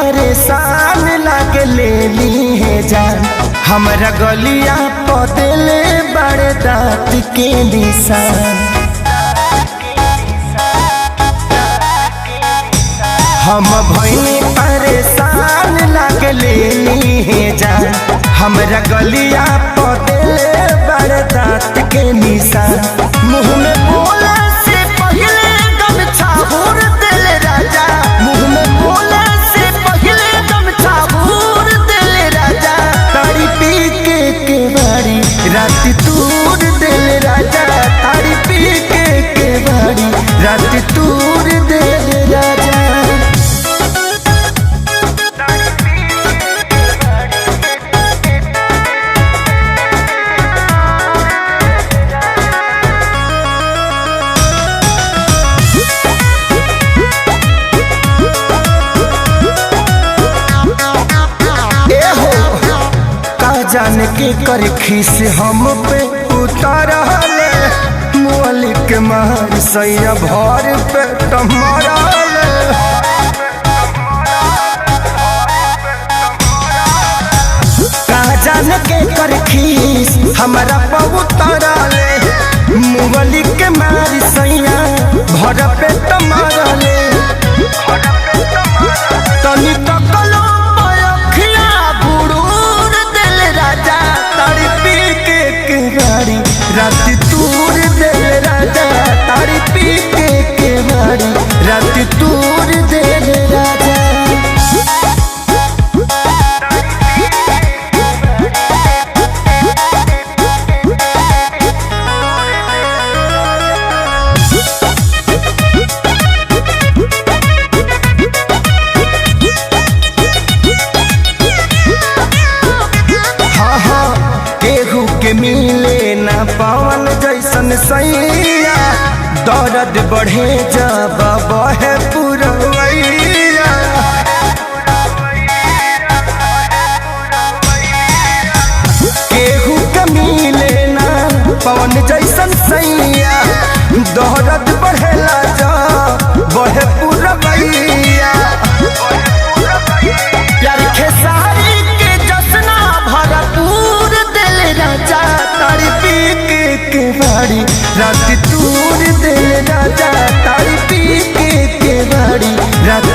परेशान लागे लेली है जान। हमरा गलिया पदेले बड़े दाँत के निशान। हम भइनी परेशान लागे लेली है जान। हमरा गलिया पदेले बड़े दाँत के निशान। मुँह में बोले से पहले गमछा भूर देले राजा। मुँह में बोले से पहले गमछा भूर देले राजा। ताड़ी पी के बाड़ी रात तूर देले राजा। ताड़ी पी के बाड़ी रात तूर देले राजा। जान के कर खीस हम पे उतारले। मोली के मार सैया भर पे टमारले। का जान के कर खीस हमारा पे उतारले। मोली के मार सैया भर पे टमारले। तनी तकलो रात तूर देले राजा। ताड़ी पी के बाड़ी रात तूर देले राजा। हाँ हाँ केहू के मिले ना पवन जैसन सैया। दर्द बढ़े जब बहे पुरवैया। केहू के मिले ना पवन जैसन सैया। दर्द बढ़ेला जब बहे पुरवैया। प्यार खेसारी के जसना भरपूर दिल राजा। ताड़ी पी के बाड़ी रात तूर दिल राजा। ताड़ी पी के बाड़ी रात